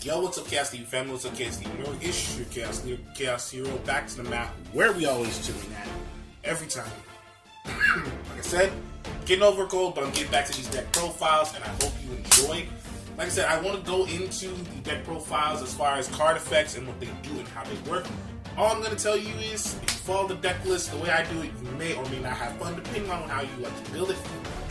Yo, what's up, Chaos TV family? What's up, Chaos TV? It's your Chaos Hero, back to the map where we always tune at every time. Like I said, getting over cold, but I'm getting back to these deck profiles, and I hope you enjoy. Like I said, I want to go into the deck profiles as far as card effects and what they do and how they work. All I'm going to tell you is, if you follow the deck list the way I do it, you may or may not have fun, depending on how you like to build it.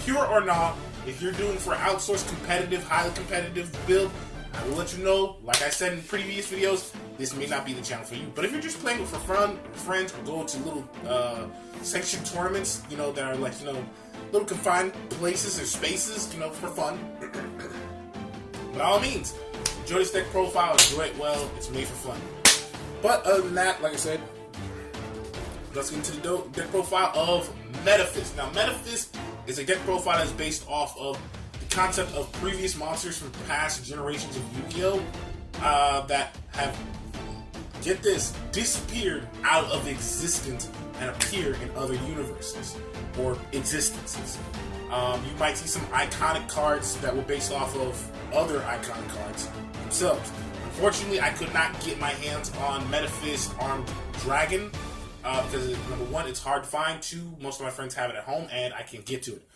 Pure or not, if you're doing for outsourced competitive, highly competitive build, I will let you know, like I said in previous videos, this may not be the channel for you. But if you're just playing with for fun, friends, or going to little sanctioned tournaments, you know, that are like, you know, little confined places or spaces, you know, for fun, by all means, enjoy this deck profile, enjoy it well, it's made for fun. But other than that, like I said, let's get into the deck profile of Metaphys. Now, Metaphys is a deck profile that's based off of the concept of previous monsters from past generations of Yu-Gi-Oh! That have, get this, disappeared out of existence and appear in other universes or existences. You might see some iconic cards that were based off of other iconic cards themselves. Unfortunately, I could not get my hands on Metaphys Armed Dragon because, number one, it's hard to find. Two, most of my friends have it at home, and I can't get to it.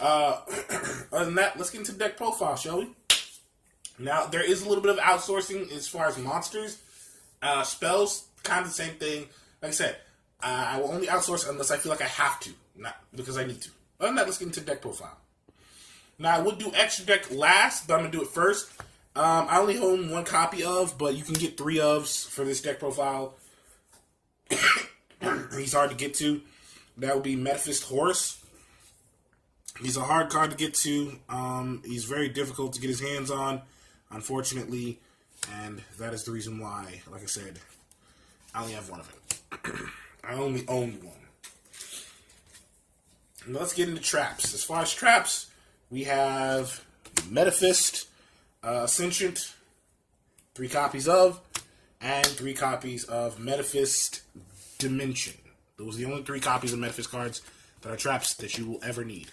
Other than that, let's get into the deck profile, shall we? Now, there is a little bit of outsourcing as far as monsters. Spells, kind of the same thing. Like I said, I will only outsource unless I feel like I have to, not because I need to. Other than that, let's get into the deck profile. Now, I would do extra deck last, but I'm going to do it first. I only own one copy of, but you can get 3 ofs for this deck profile. He's hard to get to. That would be Metaphys Horus. He's a hard card to get to. He's very difficult to get his hands on, unfortunately, and that is the reason why, like I said, I only have one of him. I only own one. Now let's get into traps. As far as traps, we have Metaphys Ascension, 3 copies of, and 3 copies of Metaphys Dimension. Those are the only 3 copies of Metaphys cards that are traps that you will ever need.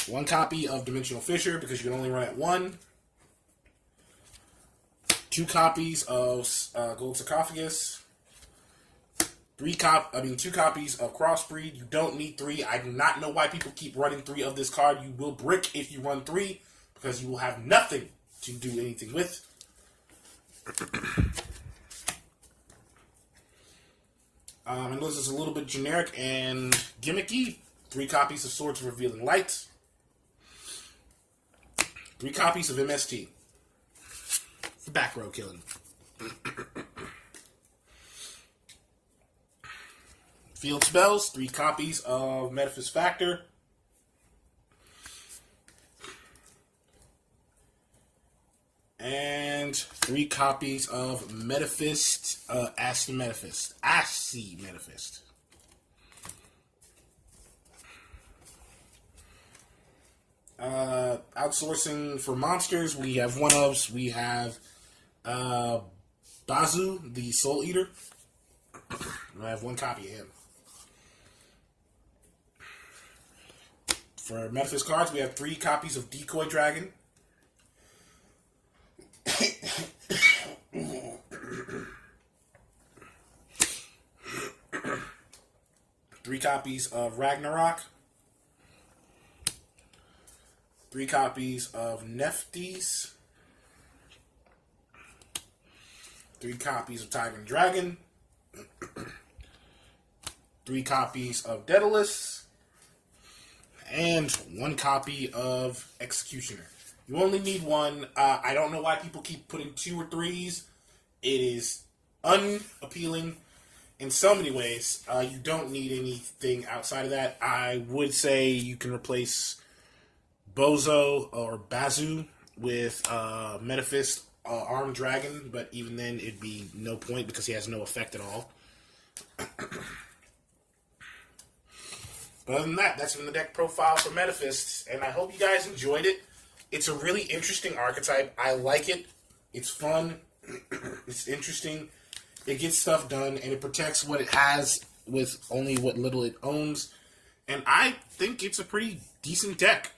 One copy of Dimensional Fissure because you can only run at 1. 2 copies of Gold Sarcophagus. 2 copies of Crossbreed. You don't need 3. I do not know why people keep running 3 of this card. You will brick if you run 3 because you will have nothing to do anything with. And this is a little bit generic and gimmicky. 3 copies of Swords of Revealing Light. 3 copies of MST. For back row killing. Field spells, 3 copies of Metaphys Factor. And 3 copies of Metaphys, Asci Metaphys. Outsourcing for monsters, we have 1 ofs. We have Bazu, the Soul Eater. I have 1 copy of him. For Metaphys cards, we have 3 copies of Decoy Dragon. 3 copies of Ragnarok. 3 copies of Nephthys. 3 copies of Tiger and Dragon. 3 copies of Daedalus. And 1 copy of Executioner. You only need 1. I don't know why people keep putting 2 or 3s. It is unappealing in so many ways. You don't need anything outside of that. I would say you can replace Bozo or Bazu with Metaphys Armed Dragon, but even then it'd be no point because he has no effect at all. But other than that, that's been the deck profile for Metaphys, and I hope you guys enjoyed it. It's a really interesting archetype. I like it. It's fun. It's interesting. It gets stuff done, and it protects what it has with only what little it owns. and I think it's a pretty decent deck.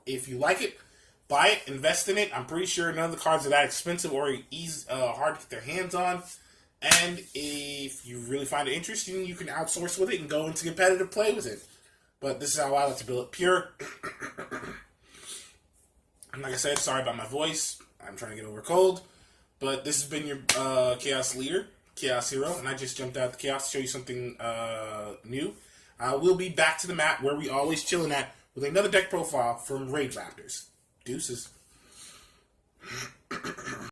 If you like it, buy it, invest in it. I'm pretty sure none of the cards are that expensive or hard to get their hands on. And if you really find it interesting, you can outsource with it and go into competitive play with it. But this is how I like to build it pure. And like I said, sorry about my voice. I'm trying to get over a cold. But this has been your Chaos Leader, Chaos Hero, and I just jumped out the Chaos to show you something new. We'll be back to the map where we always chilling at with another deck profile from Raid Raptors. Deuces.